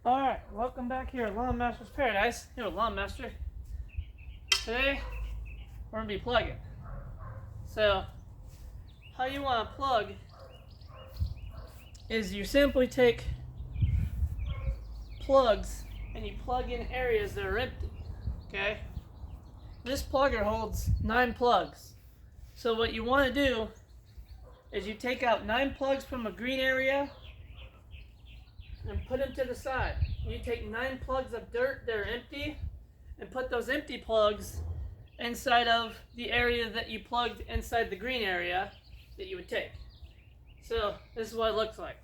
Alright, welcome back here at Lawn Master's Paradise. Here with Lawn Master. Today, we're going to be plugging. So, how you want to plug is you simply take plugs and you plug in areas that are empty. Okay? This plugger holds 9 plugs. So what you want to do is you take out 9 plugs from a green area and put them to the side. You take 9 plugs of dirt that are empty and put those empty plugs inside of the area that you plugged inside the green area that you would take. So this is what it looks like.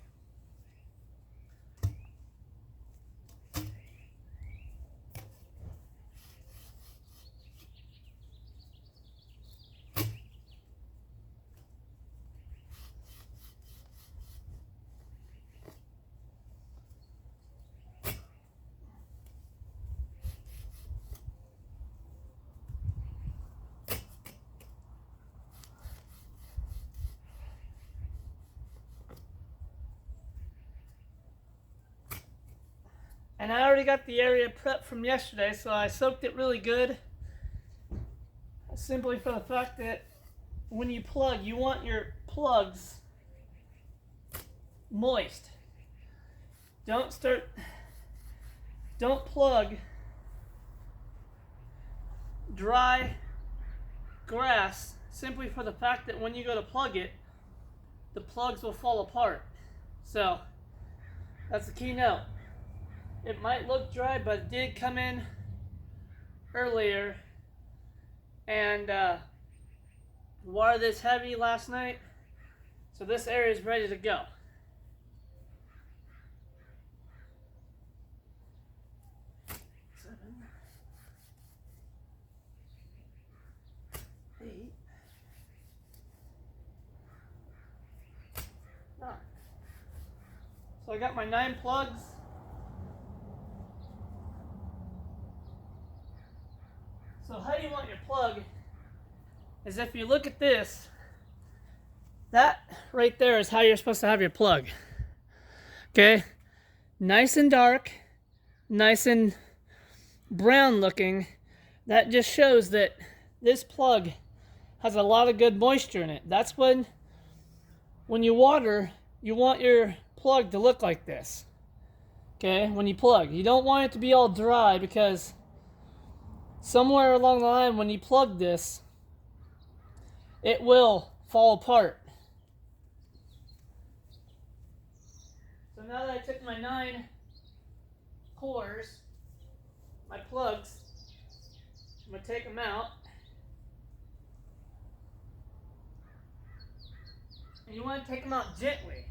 And I already got the area prepped from yesterday, so I soaked it really good. Simply for the fact that when you plug, you want your plugs moist. Don't plug dry grass simply for the fact that when you go to plug it, the plugs will fall apart. So that's the key note. It might look dry, but it did come in earlier and water this heavy last night, so this area is ready to go. Seven, 8, 9. So I got my 9 plugs. So how you want your plug is, if you look at this, that right there is how you're supposed to have your plug. Okay? Nice and dark, nice and brown looking. That just shows that this plug has a lot of good moisture in it. That's when you water, you want your plug to look like this. Okay? When you plug. You don't want it to be all dry, because somewhere along the line, when you plug this, it will fall apart. So now that I took my 9 cores, my plugs, I'm going to take them out. And you want to take them out gently.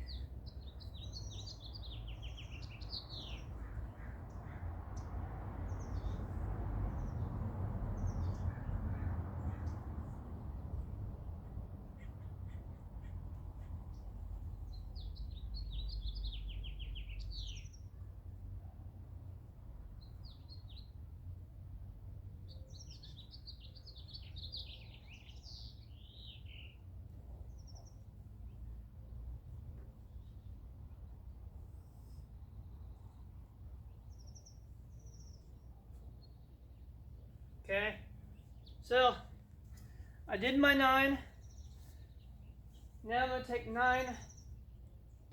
Okay, so I did my 9. Now I'm going to take 9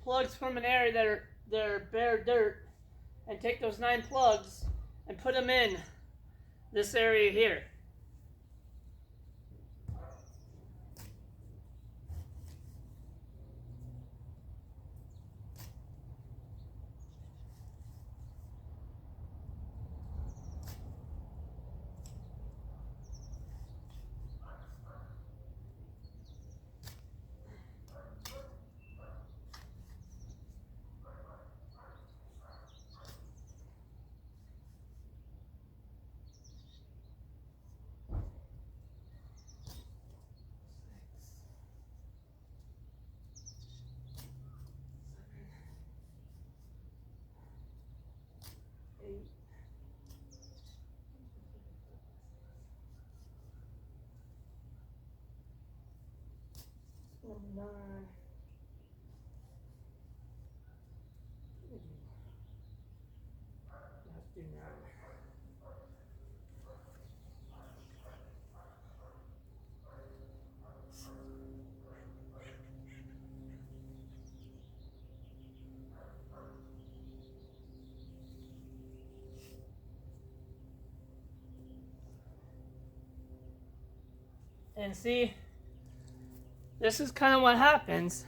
plugs from an area that are bare dirt, and take those 9 plugs and put them in this area here. Number 9. that. And see, this is kind of what happens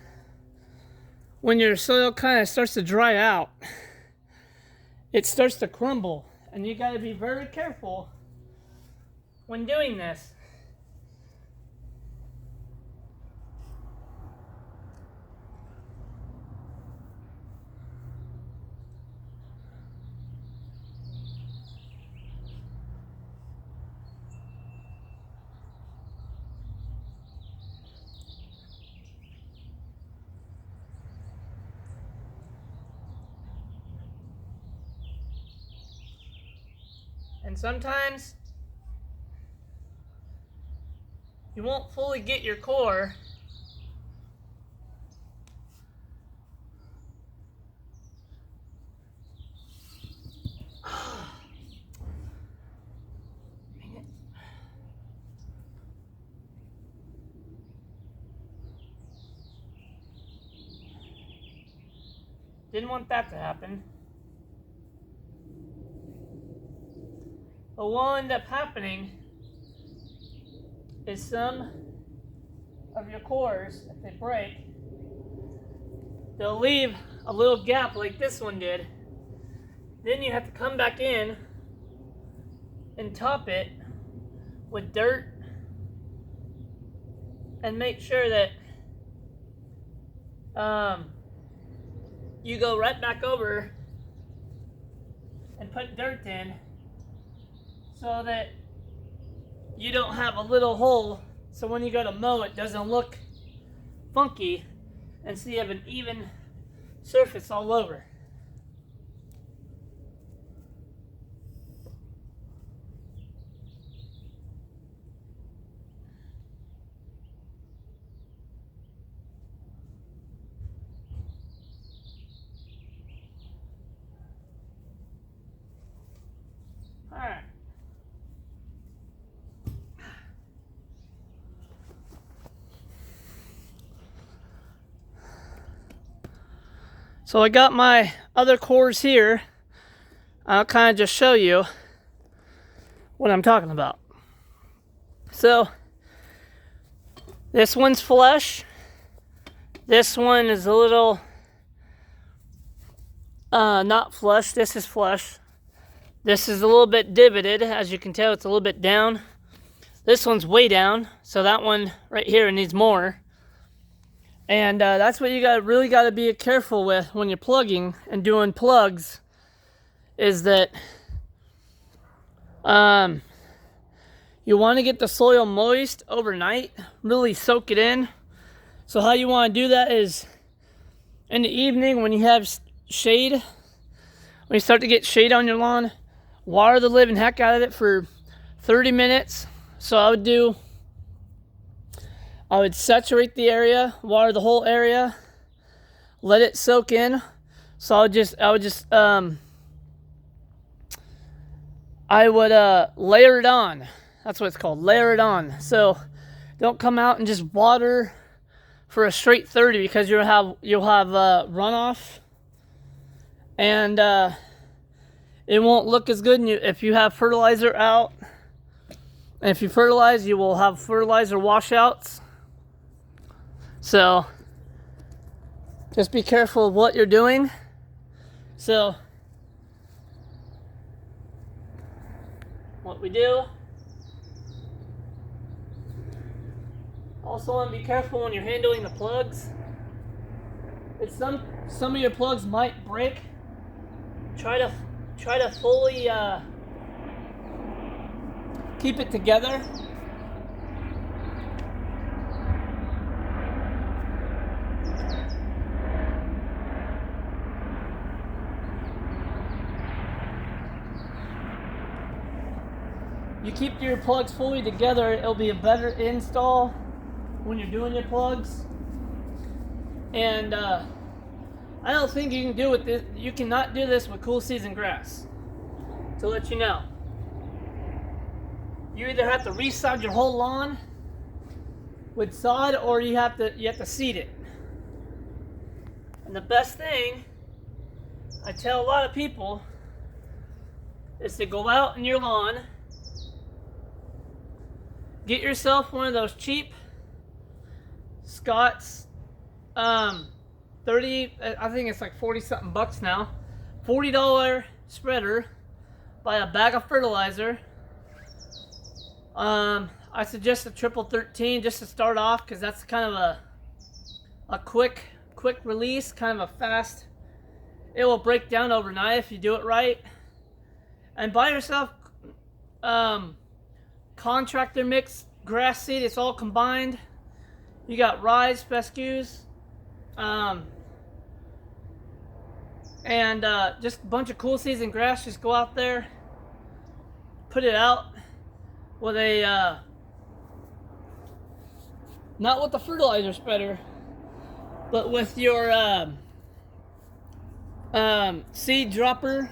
when your soil kind of starts to dry out. It starts to crumble, and you got to be very careful when doing this. And sometimes you won't fully get your core didn't want that to happen. But what will end up happening is some of your cores, if they break, they'll leave a little gap like this one did. Then you have to come back in and top it with dirt and make sure that you go right back over and put dirt in, so that you don't have a little hole, so when you go to mow it doesn't look funky, and so you have an even surface all over. Alright. So I got my other cores here. I'll kind of just show you what I'm talking about. So this one's flush. This one is a little not flush. This is flush. This is a little bit divoted. As you can tell, it's a little bit down. This one's way down, so that one right here needs more. And that's what you really got to be careful with when you're plugging and doing plugs, is that you want to get the soil moist overnight, really soak it in. So how you want to do that is in the evening when you have shade, when you start to get shade on your lawn, water the living heck out of it for 30 minutes. So I would saturate the area, water the whole area, let it soak in. So I would layer it on. That's what it's called, layer it on. So don't come out and just water for a straight 30, because you'll have runoff, and it won't look as good. If you have fertilizer out, and if you fertilize, you will have fertilizer washouts. So just be careful of what you're doing. So what we do, also want to be careful when you're handling the plugs. It's some of your plugs might break. Try to fully keep it together. You keep your plugs fully together, it'll be a better install when you're doing your plugs. And I don't think you can do with this. You cannot do this with cool season grass. to let you know. You either have to resod your whole lawn with sod, or you have to seed it. And the best thing I tell a lot of people is to go out in your lawn, get yourself one of those cheap Scott's 30, I think it's like 40 something bucks now, $40 spreader. Buy a bag of fertilizer. I suggest a triple 13 just to start off, because that's kind of a quick release, kind of a fast. It will break down overnight if you do it right. And buy yourself contractor mix grass seed. It's all combined. You got rye, fescues, and just a bunch of cool seeds and grass. Just go out there, put it out with a not with the fertilizer spreader, but with your seed dropper.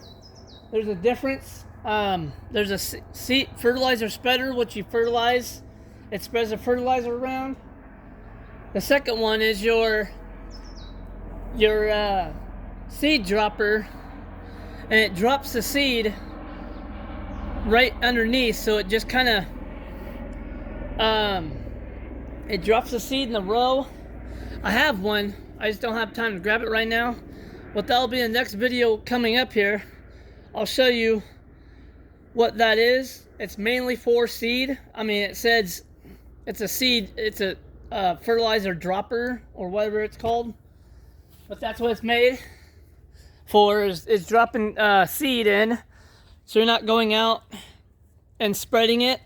There's a difference. There's a seed fertilizer spreader, which you fertilize. It spreads the fertilizer around. The second one is your seed dropper, and it drops the seed right underneath, so it just kind of it drops the seed in the row. I have one, I just don't have time to grab it right now, but that'll be in the next video coming up here. I'll show you what that is. It's mainly for seed. I mean, it says it's a seed, it's a fertilizer dropper or whatever it's called, but that's what it's made for, is dropping seed in, so you're not going out and spreading it.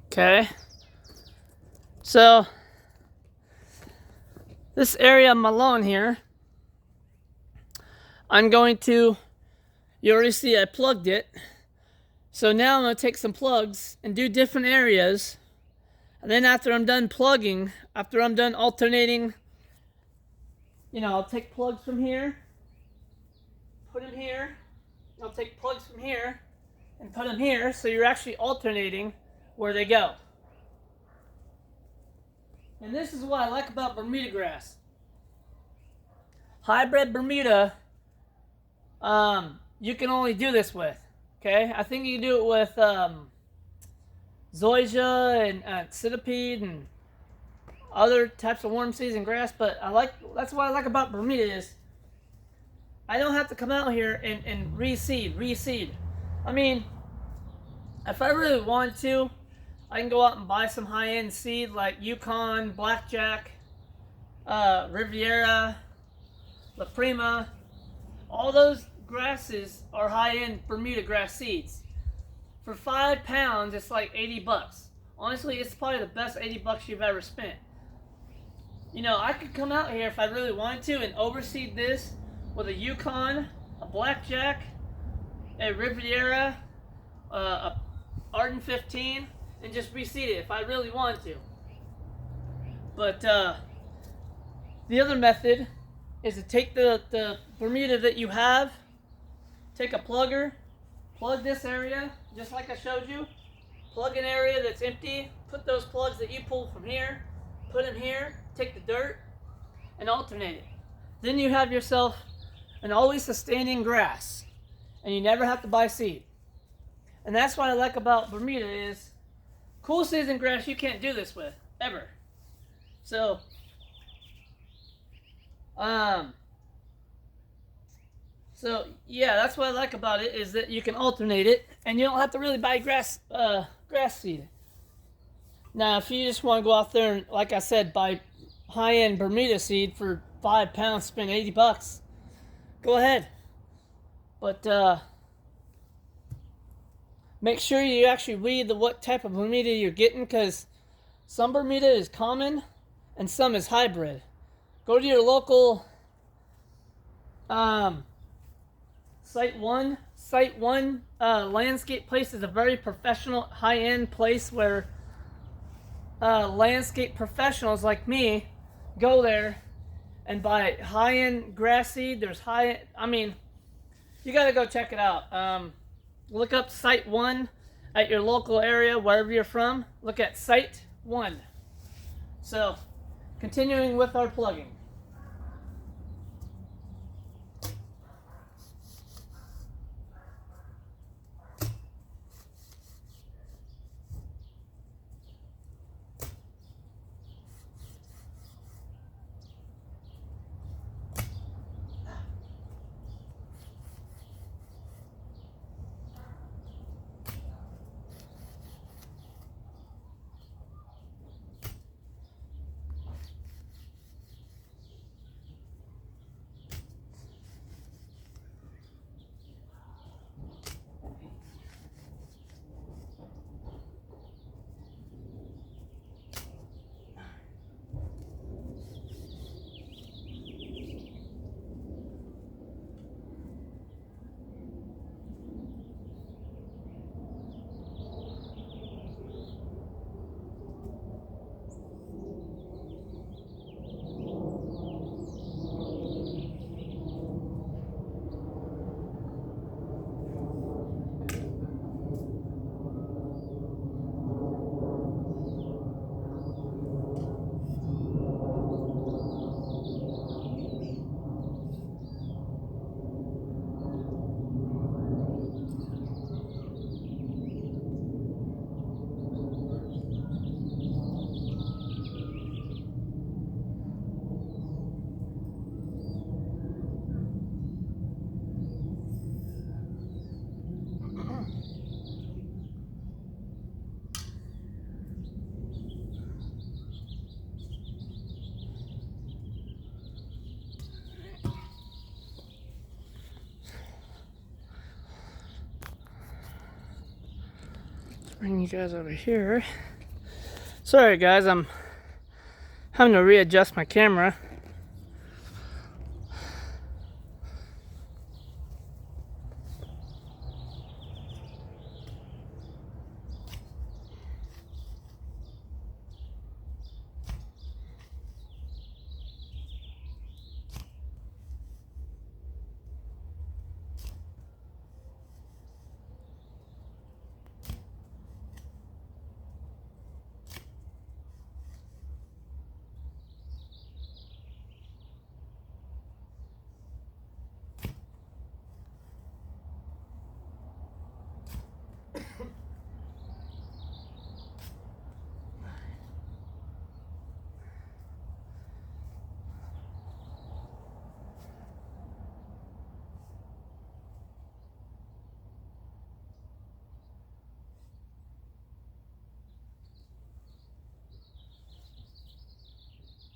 Okay, so this area of my lawn here, I'm going to, you already see I plugged it, so now I'm going to take some plugs and do different areas. And then after I'm done plugging, after I'm done alternating, you know, I'll take plugs from here, put them here. I'll take plugs from here and put them here, so you're actually alternating where they go. And this is what I like about Bermuda grass. Hybrid Bermuda, you can only do this with, okay? I think you can do it with zoysia and centipede and other types of worm seeds and grass, but that's what I like about Bermuda is I don't have to come out here and reseed. I mean, if I really want to, I can go out and buy some high-end seed like Yukon, Blackjack, Riviera, La Prima. All those grasses are high-end Bermuda grass seeds. For 5 pounds, it's like 80 bucks. Honestly, it's probably the best 80 bucks you've ever spent. You know, I could come out here if I really wanted to and overseed this with a Yukon, a Blackjack, a Riviera, a Arden 15, and just reseed it if I really wanted to. But the other method is to take the Bermuda that you have, take a plugger, plug this area, just like I showed you, plug an area that's empty, put those plugs that you pulled from here, put them here, take the dirt, and alternate it. Then you have yourself an always sustaining grass, and you never have to buy seed. And that's what I like about Bermuda is cool season grass you can't do this with, ever. So, yeah, that's what I like about it, is that you can alternate it, and you don't have to really buy grass seed. Now, if you just want to go out there and, like I said, buy high-end Bermuda seed for 5 pounds, spend 80 bucks, go ahead. But make sure you actually read what type of Bermuda you're getting, because some Bermuda is common and some is hybrid. Go to your local Site One landscape place is a very professional, high-end place where landscape professionals like me go there and buy high-end grass seed. There's I mean, you got to go check it out. Look up Site 1 at your local area, wherever you're from. Look at Site 1. So, continuing with our plugging. Bring you guys over here. Sorry guys, I'm having to readjust my camera.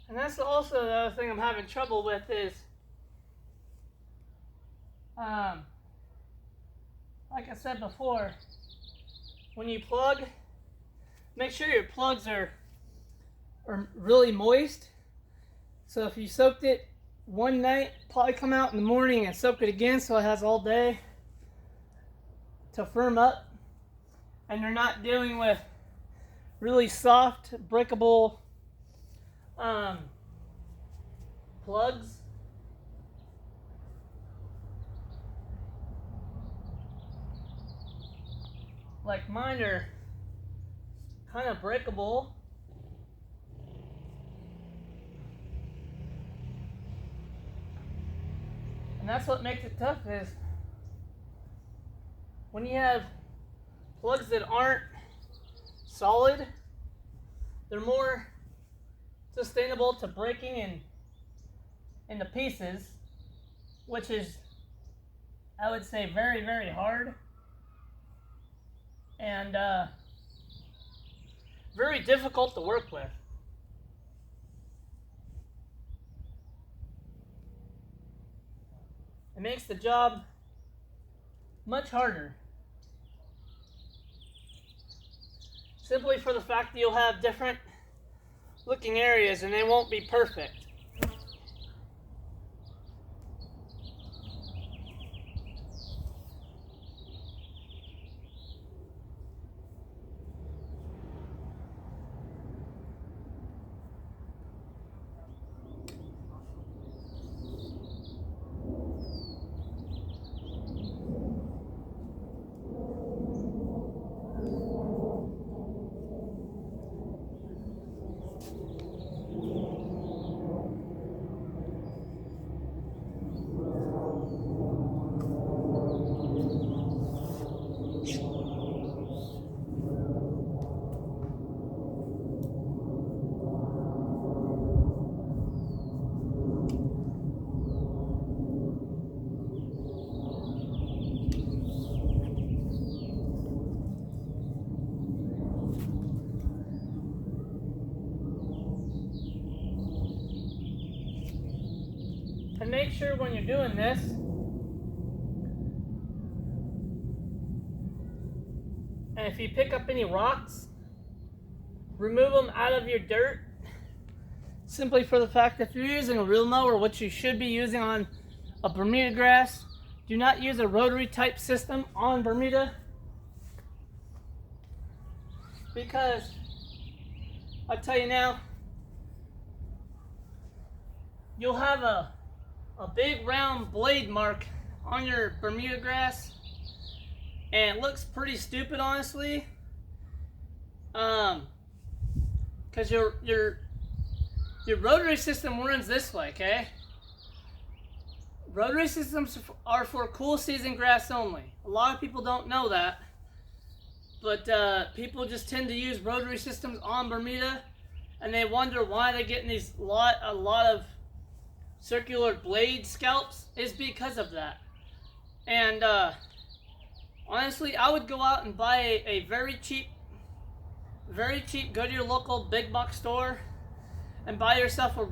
And that's also the other thing I'm having trouble with is, like I said before, when you plug, make sure your plugs are really moist. So if you soaked it one night, probably come out in the morning and soak it again so it has all day to firm up. And you're not dealing with really soft, breakable plugs. Like mine are kind of breakable. And that's what makes it tough is when you have plugs that aren't solid, they're more sustainable to breaking into pieces, which is, I would say, very, very hard and very difficult to work with. It makes the job much harder. Simply for the fact that you'll have different looking areas and they won't be perfect. sure when you're doing this, and if you pick up any rocks, remove them out of your dirt. Simply for the fact that if you're using a reel mower, which you should be using on a Bermuda grass, do not use a rotary type system on Bermuda, because I'll tell you now, you'll have a big round blade mark on your Bermuda grass, and it looks pretty stupid, honestly, because your rotary system runs this way, okay? Rotary systems are for cool season grass only. A lot of people don't know that, but people just tend to use rotary systems on Bermuda, and they wonder why they're getting a lot of circular blade scalps. Is because of that. And honestly, I would go out and buy a very cheap, go to your local big box store and buy yourself a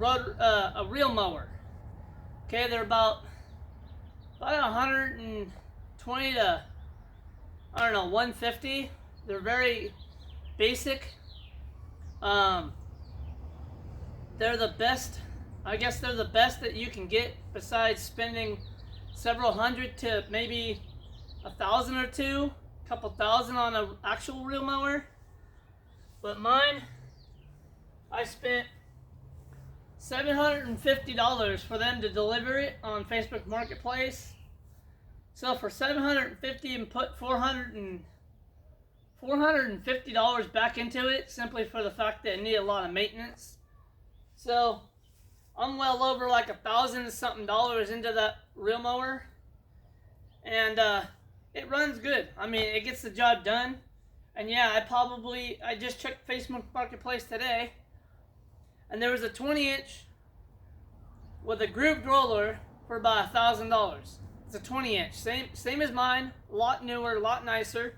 reel mower. Okay, they're about 120 to, I don't know, 150. They're very basic. They're the best. I guess they're the best that you can get, besides spending several hundred to maybe $1,000 or two, a couple thousand on an actual reel mower. But mine, I spent $750 for them to deliver it on Facebook Marketplace. So for $750 and put $450 back into it, simply for the fact that it needed a lot of maintenance. So I'm well over like $1,000 and something into that reel mower, and it runs good. I mean, it gets the job done. And yeah, I just checked Facebook Marketplace today, and there was a 20-inch with a grooved roller for about $1,000. It's a 20-inch, same as mine, a lot newer, a lot nicer.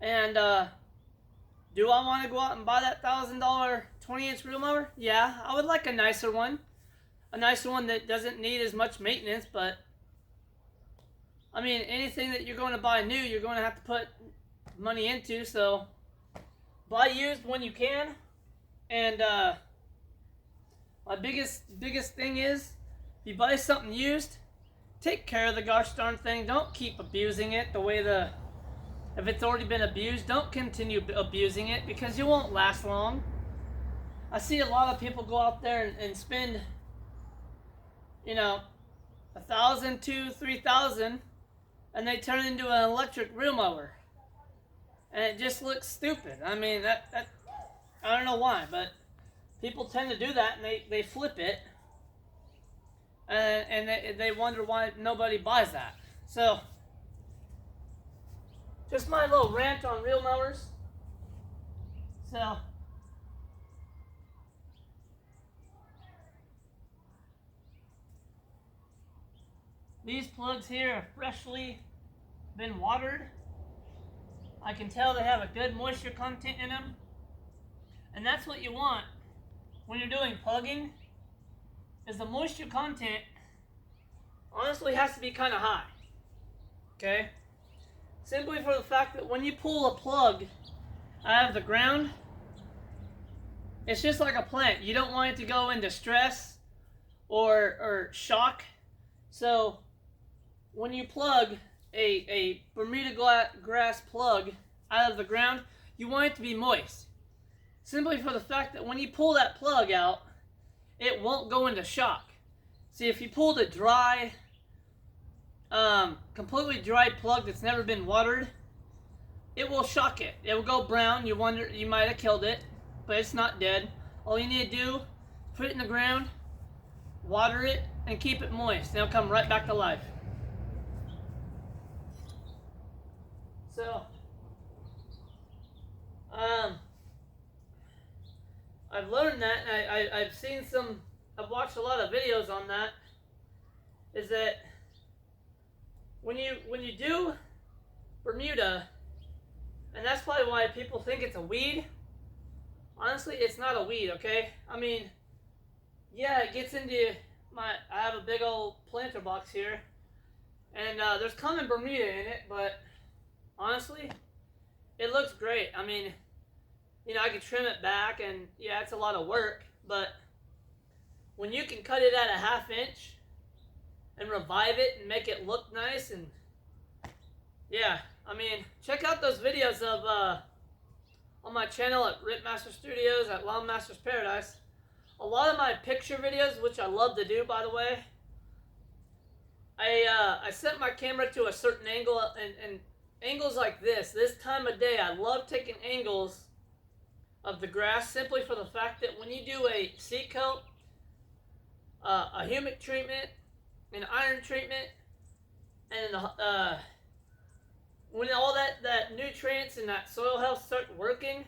And do I want to go out and buy that $1,000 20-inch reel mower? Yeah, I would like a nicer one that doesn't need as much maintenance. But I mean, anything that you're going to buy new, you're going to have to put money into. So buy used when you can. And my biggest thing is, if you buy something used, take care of the gosh darn thing. Don't keep abusing it the way if it's already been abused, don't continue abusing it, because you won't last long. I see a lot of people go out there and spend, $1,000, $2,000, $3,000, and they turn into an electric reel mower, and it just looks stupid. I mean, that I don't know why, but people tend to do that, and they flip it, and they wonder why nobody buys that. So, just my little rant on reel mowers. So, these plugs here are freshly been watered. I can tell they have a good moisture content in them. And that's what you want when you're doing plugging, is the moisture content honestly has to be kind of high. Okay? Simply for the fact that when you pull a plug out of the ground, it's just like a plant. You don't want it to go into stress or shock. So when you plug a Bermuda grass plug out of the ground, you want it to be moist. Simply for the fact that when you pull that plug out, it won't go into shock. See, if you pulled a dry, completely dry plug that's never been watered, it will shock it. It will go brown. You wonder, you might have killed it, but it's not dead. All you need to do, put it in the ground, water it, and keep it moist. And it'll come right back to life. So, I've learned that, and I've watched a lot of videos on that, is that when you do Bermuda, and that's probably why people think it's a weed. Honestly, it's not a weed, okay? I mean, yeah, it gets into I have a big old planter box here, and there's common Bermuda in it, but honestly, it looks great. I mean, you know, I could trim it back, and yeah, it's a lot of work, but when you can cut it at a 1/2 inch and revive it and make it look nice, and yeah, I mean, check out those videos of on my channel at Ripmaster Studios at Lawnmaster's Paradise. A lot of my picture videos, which I love to do, by the way, I set my camera to a certain angle, and angles like this time of day, I love taking angles of the grass simply for the fact that when you do a seed coat, a humic treatment, an iron treatment, and when all that nutrients and that soil health start working,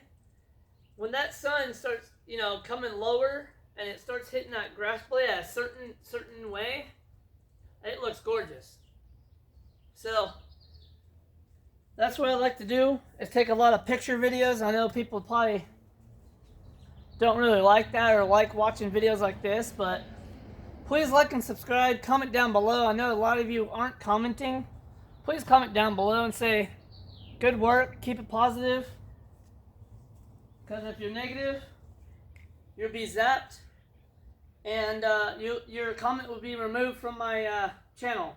when that sun starts, you know, coming lower and it starts hitting that grass blade a certain way, it looks gorgeous. So that's what I like to do, is take a lot of picture videos. I know people probably don't really like that or like watching videos like this, but please like and subscribe. Comment down below. I know a lot of you aren't commenting. Please comment down below and say, good work, keep it positive. Because if you're negative, you'll be zapped, and your comment will be removed from my channel.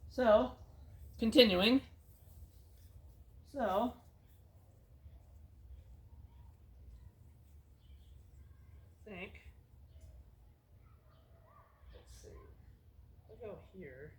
So, continuing. So, I think, let's see, I'll go here.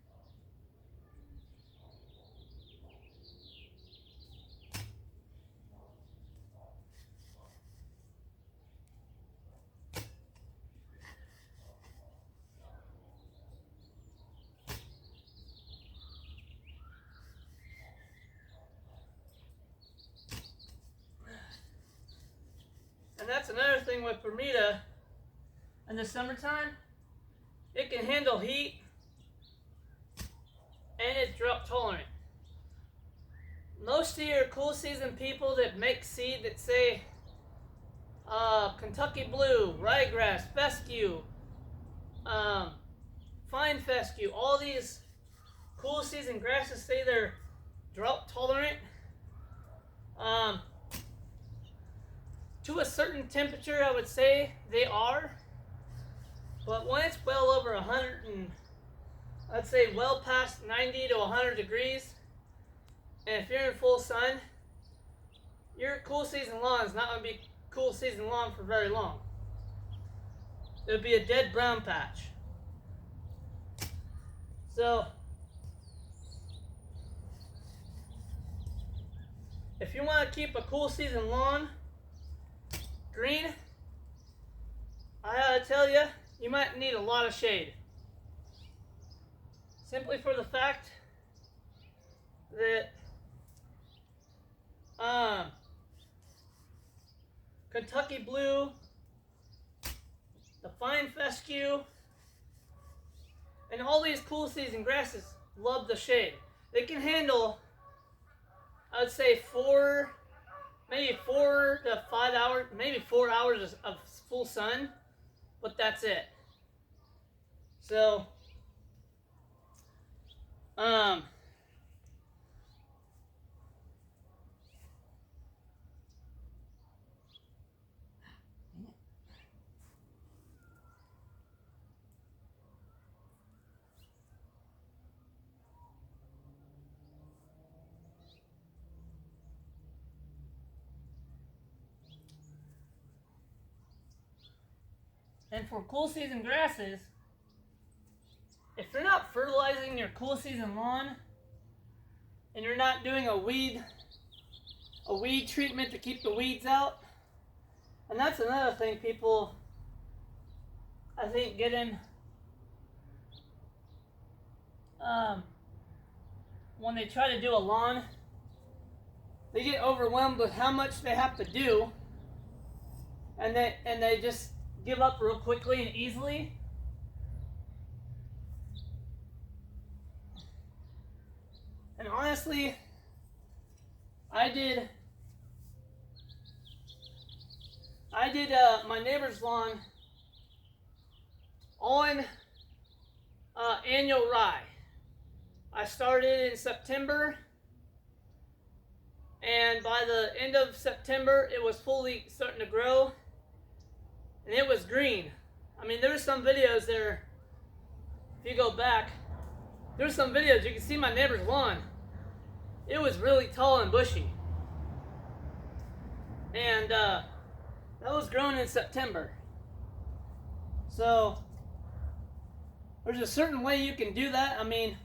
And that's another thing with Bermuda. In the summertime, it can handle heat, and it's drought tolerant. Most of your cool season people that make seed that say Kentucky Blue, Ryegrass, Fescue, Fine Fescue, all these cool season grasses say they're drought tolerant. To a certain temperature, I would say they are. But when it's well over 100 and I'd say well past 90 to 100 degrees, and if you're in full sun, your cool season lawn is not going to be cool season lawn for very long. It would be a dead brown patch. So, if you want to keep a cool season lawn green, I gotta tell you, you might need a lot of shade. Simply for the fact that Kentucky Blue, the Fine Fescue, and all these cool season grasses love the shade. They can handle, I would say, maybe 4 to 5 hours, maybe 4 hours of full sun, but that's it. So, and for cool season grasses, if you're not fertilizing your cool season lawn, and you're not doing a weed treatment to keep the weeds out, and that's another thing people, I think, get in when they try to do a lawn. They get overwhelmed with how much they have to do, and they just give up real quickly and easily. And honestly, I did my neighbor's lawn on annual rye. I started in September, and by the end of September, it was fully starting to grow, and it was green. I mean, there were some videos there. If you go back, there's some videos you can see my neighbor's lawn. It was really tall and bushy, and that was grown in September. So there's a certain way you can do that. I mean,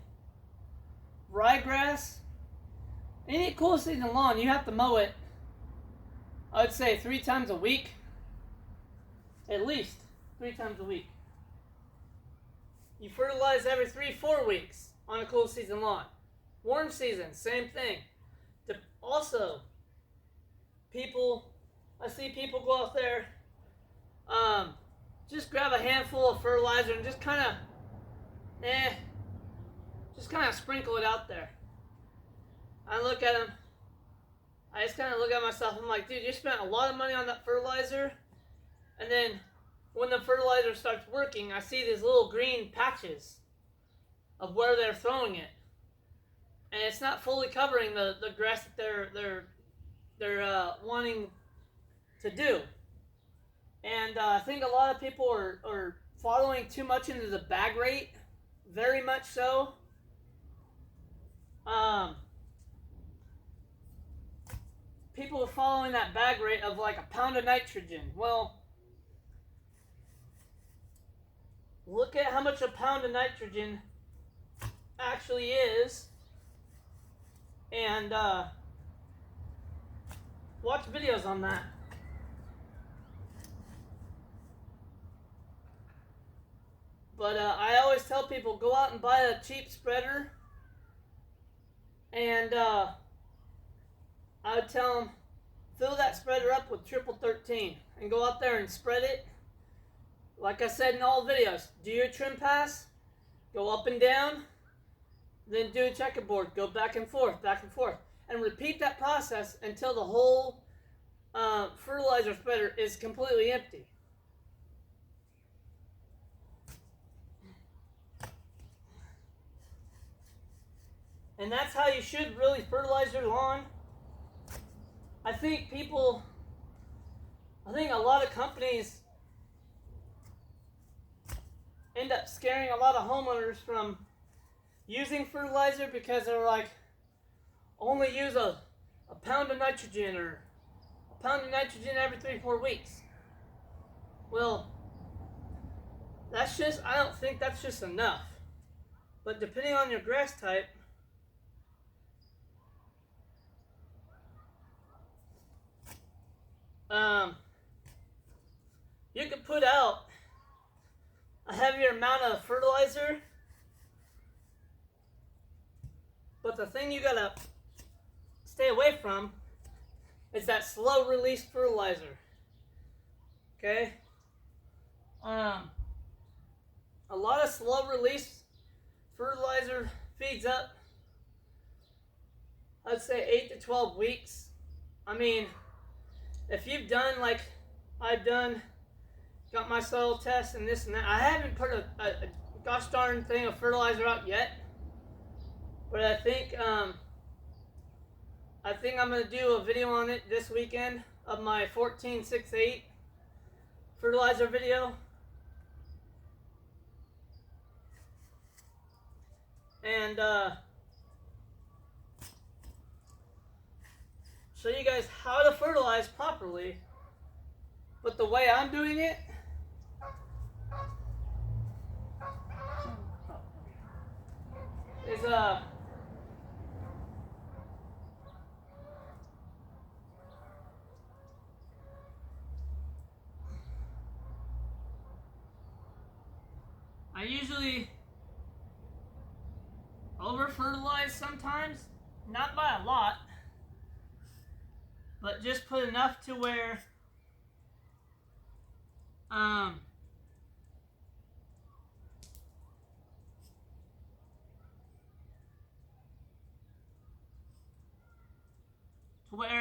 ryegrass, any cool season lawn, you have to mow it, I would say 3 times a week. At least 3 times a week. You fertilize every 3-4 weeks on a cool season lawn. Warm season, same thing. Also, I see people go out there, just grab a handful of fertilizer and just kind of sprinkle it out there. I look at them, I just kind of look at myself, I'm like, dude, you spent a lot of money on that fertilizer, and then when the fertilizer starts working, I see these little green patches of where they're throwing it, and it's not fully covering the grass that they're wanting to do. And I think a lot of people are following too much into the bag rate, very much so. People are following that bag rate of like a pound of nitrogen. Well, look at how much a pound of nitrogen actually is, and watch videos on that. But I always tell people, go out and buy a cheap spreader, and I would tell them, fill that spreader up with triple 13 and go out there and spread it. Like I said in all videos, do your trim pass, go up and down, then do a checkerboard, go back and forth, and repeat that process until the whole fertilizer spreader is completely empty. And that's how you should really fertilize your lawn. I think a lot of companies end up scaring a lot of homeowners from using fertilizer because they're like, only use a pound of nitrogen or a pound of nitrogen every 3-4 weeks. Well, I don't think that's just enough. But depending on your grass type, you could put out a heavier amount of fertilizer, but the thing you gotta stay away from is that slow release fertilizer. Okay? A lot of slow release fertilizer feeds up, I'd say 8 to 12 weeks. I mean, if you've done like I've done, got my soil test and this and that, I haven't put a gosh darn thing of fertilizer out yet, but I think I'm gonna do a video on it this weekend of my 14-6-8 fertilizer video. And show you guys how to fertilize properly. But the way I'm doing it is I usually over fertilize sometimes, not by a lot, but just put enough to where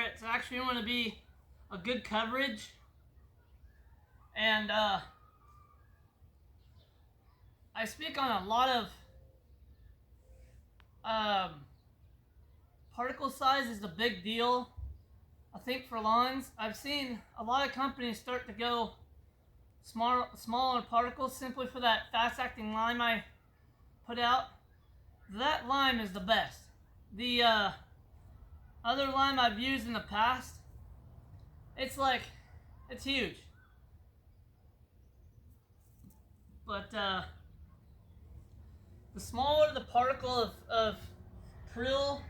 it's actually going to be a good coverage, and I speak on a lot of particle size is a big deal. I think for lawns, I've seen a lot of companies start to go smaller particles simply for that fast-acting lime I put out. That lime is the best. The other lime I've used in the past, it's huge. But the smaller the particle of prill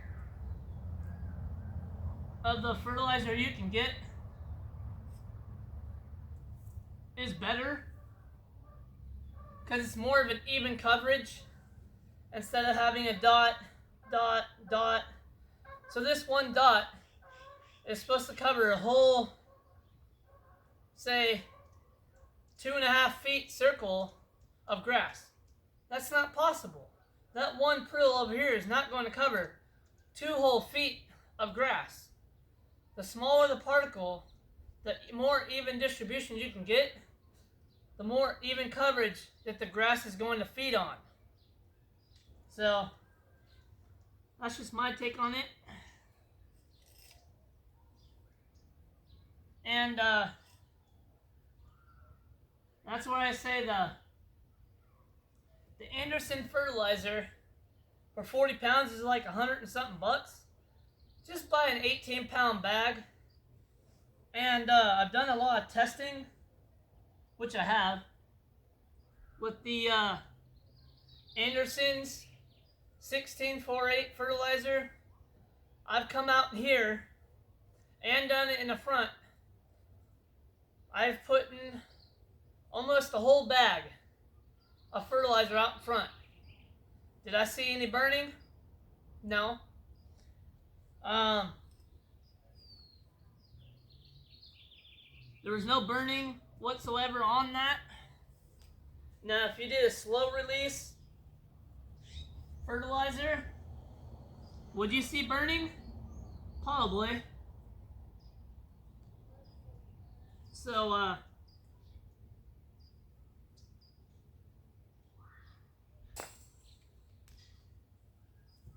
of the fertilizer you can get is better, because it's more of an even coverage instead of having a dot, dot, dot. So this one dot is supposed to cover a whole, say, 2.5 feet circle of grass. That's not possible. That one prill over here is not going to cover 2 whole feet of grass. The smaller the particle, the more even distribution you can get, the more even coverage that the grass is going to feed on. So that's just my take on it. And that's where I say the Anderson fertilizer for 40 pounds is like $100 and something bucks. Just buy an 18-pound bag. And I've done a lot of testing, which I have, with the Anderson's 1648 fertilizer. I've come out here and done it in the front. I've put in almost the whole bag of fertilizer out in front. Did I see any burning? No. There was no burning whatsoever on that. Now, if you did a slow release fertilizer, would you see burning? Probably. So,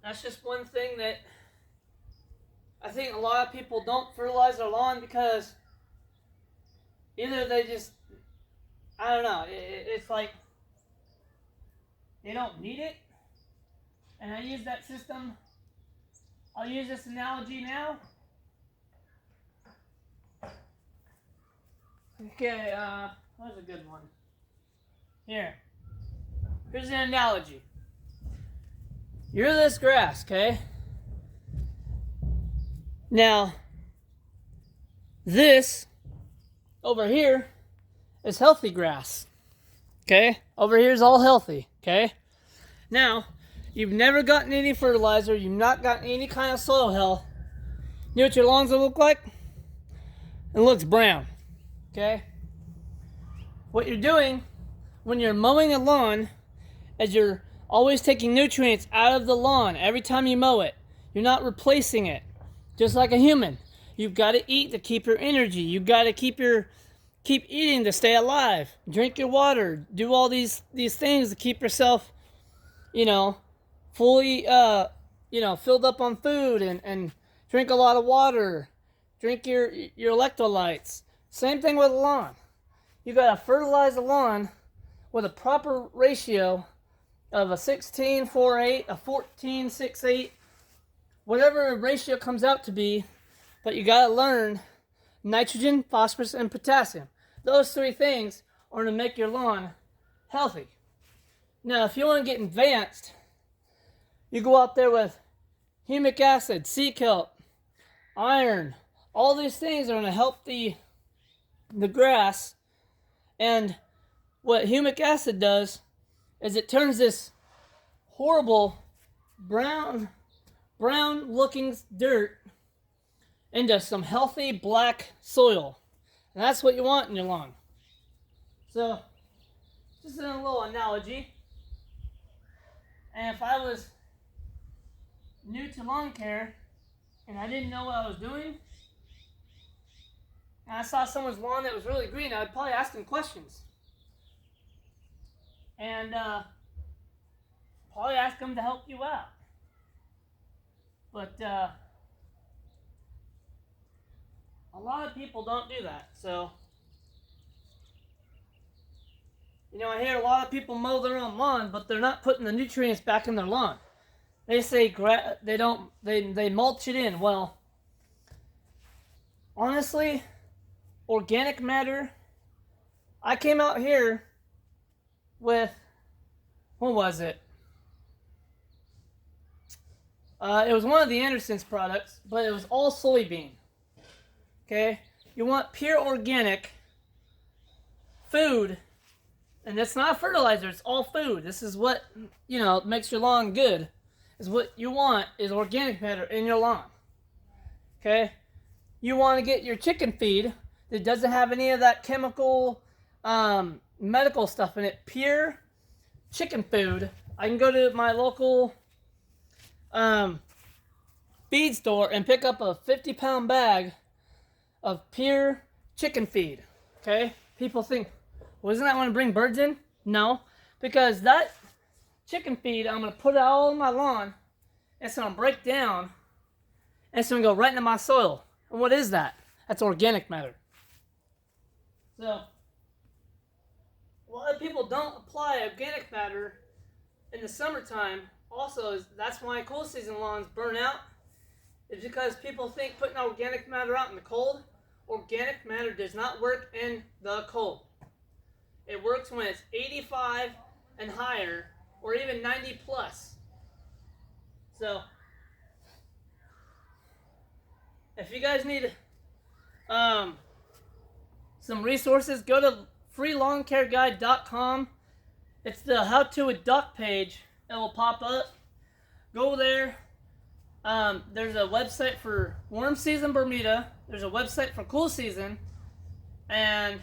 that's just one thing that I think a lot of people don't fertilize their lawn because either they just, I don't know, it's like they don't need it. And I use that system. I'll use this analogy now. Okay, what's a good one? Here's an analogy. You're this grass, okay? Now, this over here is healthy grass, okay? Over here is all healthy, okay? Now, you've never gotten any fertilizer, you've not gotten any kind of soil health. You know what your lawns will look like? It looks brown, okay? What you're doing when you're mowing a lawn is you're always taking nutrients out of the lawn every time you mow it. You're not replacing it. Just like a human. You've got to eat to keep your energy. You've got to keep eating to stay alive. Drink your water. Do all these things to keep yourself, fully, filled up on food, and drink a lot of water. Drink your electrolytes. Same thing with the lawn. You got to fertilize the lawn with a proper ratio of a 16:4:8, a 14:6:8, whatever ratio comes out to be, but you got to learn nitrogen, phosphorus, and potassium. Those 3 things are to make your lawn healthy. Now, if you want to get advanced, you go out there with humic acid, sea kelp, iron. All these things are going to help the grass. And what humic acid does is it turns this horrible brown looking dirt into some healthy black soil. And that's what you want in your lawn. So, just a little analogy. And if I was new to lawn care and I didn't know what I was doing, and I saw someone's lawn that was really green, I'd probably ask them questions. And probably ask them to help you out. But a lot of people don't do that. So, you know, I hear a lot of people mow their own lawn, but they're not putting the nutrients back in their lawn. They say they mulch it in. Well, honestly, organic matter. I came out here with, what was it? It was one of the Anderson's products, but it was all soybean. Okay? You want pure organic food, and it's not fertilizer, it's all food. This is what, you know, makes your lawn good. Is what you want is organic matter in your lawn. Okay? You want to get your chicken feed that doesn't have any of that chemical, medical stuff in it. Pure chicken food. I can go to my local feed store and pick up a 50-pound bag of pure chicken feed. Okay? People think, well, isn't that want to bring birds in? No, because that chicken feed, I'm going to put it all on my lawn, and it's going to break down, and it's going to go right into my soil. And what is that? That's organic matter. So, a lot of people don't apply organic matter in the summertime. Also, that's why cool season lawns burn out. It's because people think putting organic matter out in the cold. Organic matter does not work in the cold. It works when it's 85 and higher, or even 90 plus. So, if you guys need some resources, go to freelawncareguide.com. It's the How to with Duck page. It will pop up. Go there. There's a website for warm season Bermuda. There's a website for cool season. And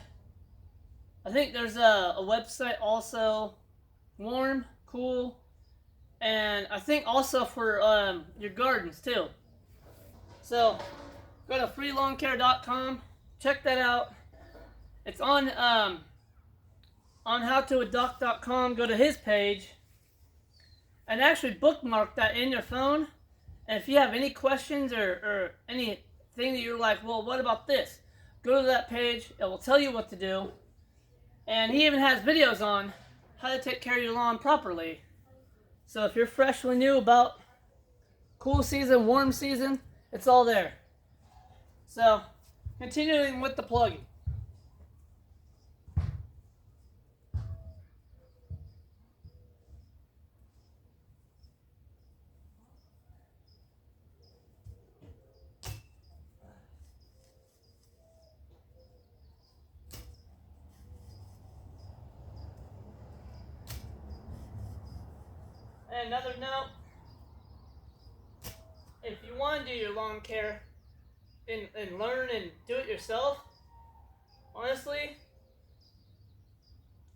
I think there's a website also warm, cool, and I think also for your gardens too. So go to freelawncare.com. Check that out. It's on howtowithduck.com. Go to his page and actually bookmark that in your phone. And if you have any questions or anything that you're like, well, what about this? Go to that page. It will tell you what to do. And he even has videos on how to take care of your lawn properly. So if you're freshly new about cool season, warm season, it's all there. So, continuing with the plugging. And another note, if you want to do your lawn care and learn and do it yourself, honestly,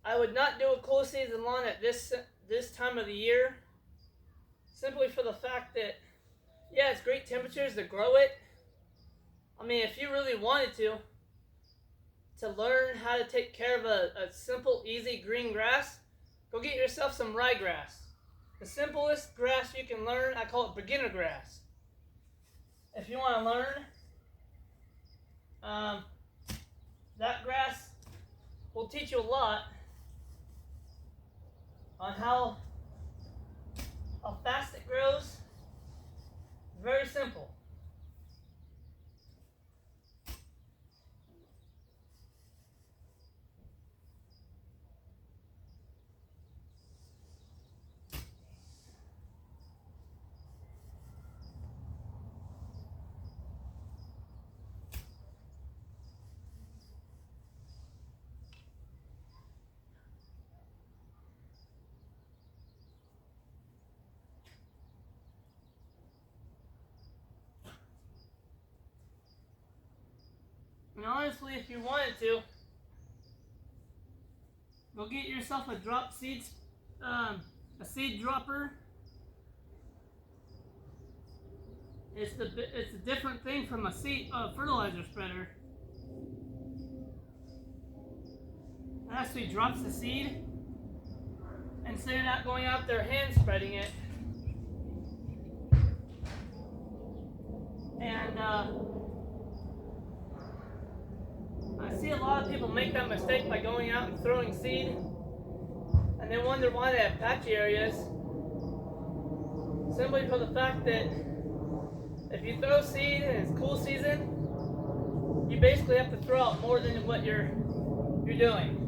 I would not do a cool season lawn at this time of the year, simply for the fact that, yeah, it's great temperatures to grow it. I mean, if you really wanted to learn how to take care of a simple, easy green grass, go get yourself some ryegrass. The simplest grass you can learn, I call it beginner grass. If you want to learn, that grass will teach you a lot on how fast it grows. Very simple. And honestly, if you wanted to, go get yourself a seed dropper. It's a different thing from a fertilizer spreader. It actually drops the seed, instead of not going out there hand spreading it. And I see a lot of people make that mistake by going out and throwing seed, and they wonder why they have patchy areas. Simply for the fact that if you throw seed and it's cool season, you basically have to throw out more than what you're doing.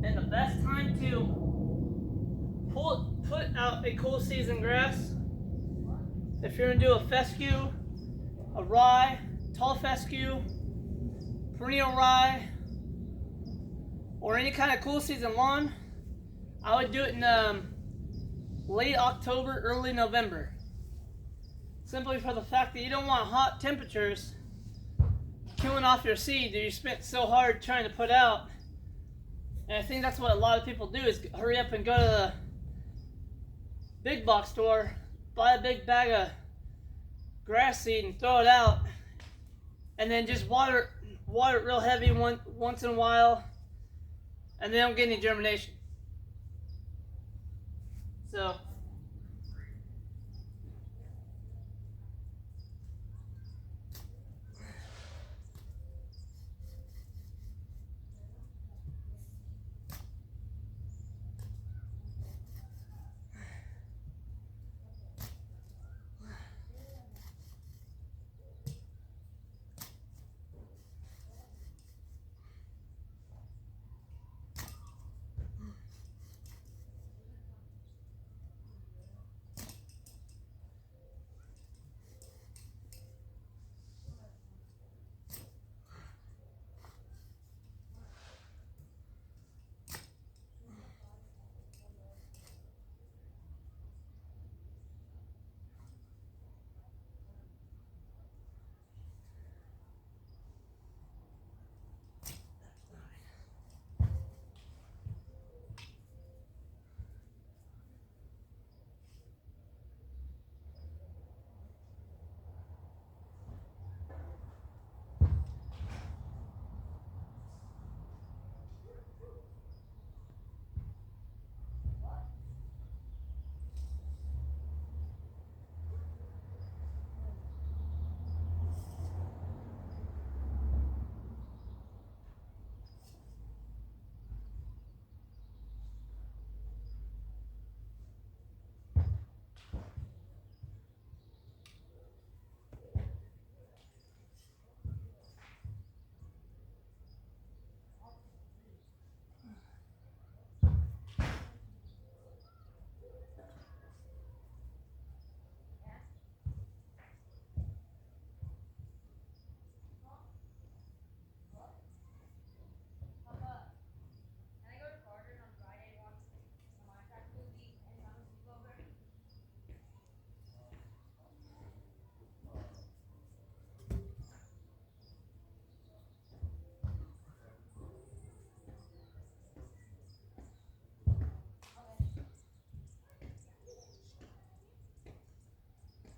And the best time to put out a cool season grass, if you're going to do a fescue, a rye, tall fescue, perennial rye, or any kind of cool season lawn, I would do it in late October, early November. Simply for the fact that you don't want hot temperatures killing off your seed that you spent so hard trying to put out. And I think that's what a lot of people do, is hurry up and go to the big box store, buy a big bag of grass seed and throw it out, and then just water it real heavy once in a while, and they don't get any germination. So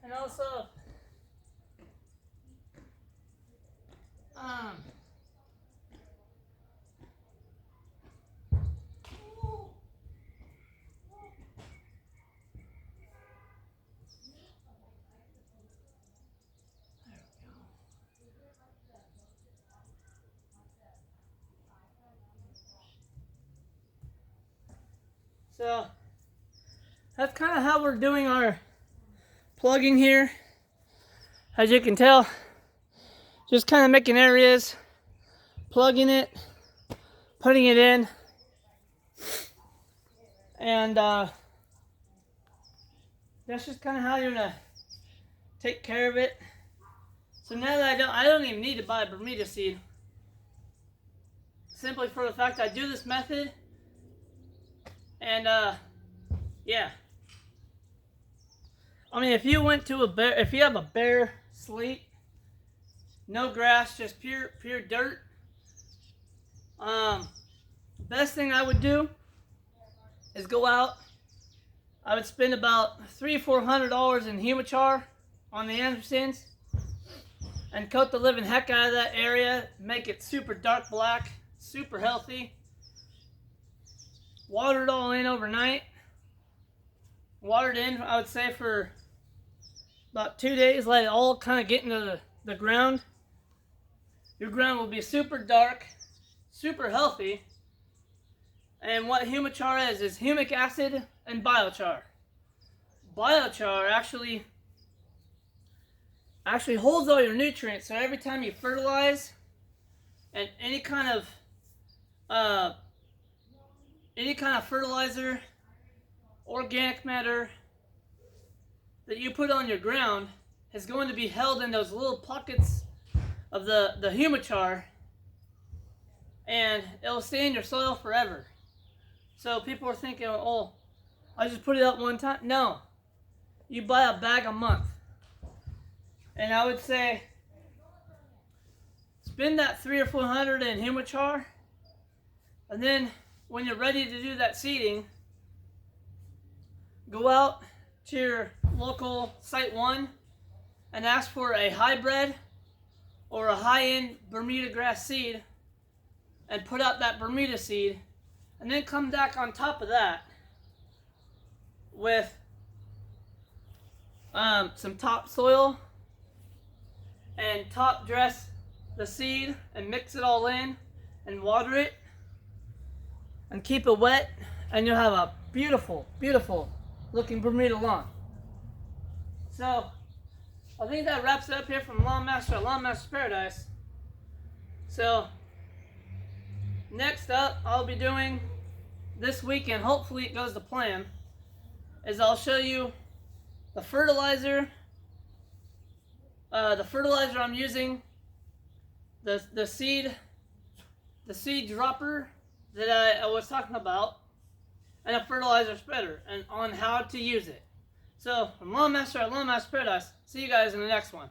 and also so that's kind of how we're doing our plugging here. As you can tell, just kind of making areas, plugging it, putting it in, and that's just kind of how you're gonna take care of it. So now that I don't even need to buy Bermuda seed, simply for the fact I do this method, and yeah. I mean, if you went to if you have a bare slate, no grass, just pure dirt, best thing I would do is go out, I would spend about $300-400 in humichar on the Andersons and coat the living heck out of that area, make it super dark black, super healthy. Water it all in overnight. Water it in, I would say, for about 2 days. Let it all kind of get into the ground. Your ground will be super dark, super healthy. And what humichar is humic acid and biochar. Biochar actually holds all your nutrients. So every time you fertilize and any kind of fertilizer, organic matter that you put on your ground is going to be held in those little pockets of the humichar, and it'll stay in your soil forever. So people are thinking, oh, I just put it up one time. No, you buy a bag a month. And I would say spend that $300 or $400 in humichar, and then when you're ready to do that seeding, go out to your local Site 1 and ask for a hybrid or a high-end Bermuda grass seed and put out that Bermuda seed, and then come back on top of that with some topsoil and top dress the seed and mix it all in and water it and keep it wet, and you'll have a beautiful, beautiful looking Bermuda lawn. So I think that wraps it up here from Lawn Master at Lawn Master's Paradise. So next up, I'll be doing this weekend, hopefully it goes to plan, is I'll show you the fertilizer. The fertilizer I'm using, the seed dropper that I was talking about, and a fertilizer spreader, and on how to use it. So, from Lawn Master at Lawn Master's Paradise, see you guys in the next one.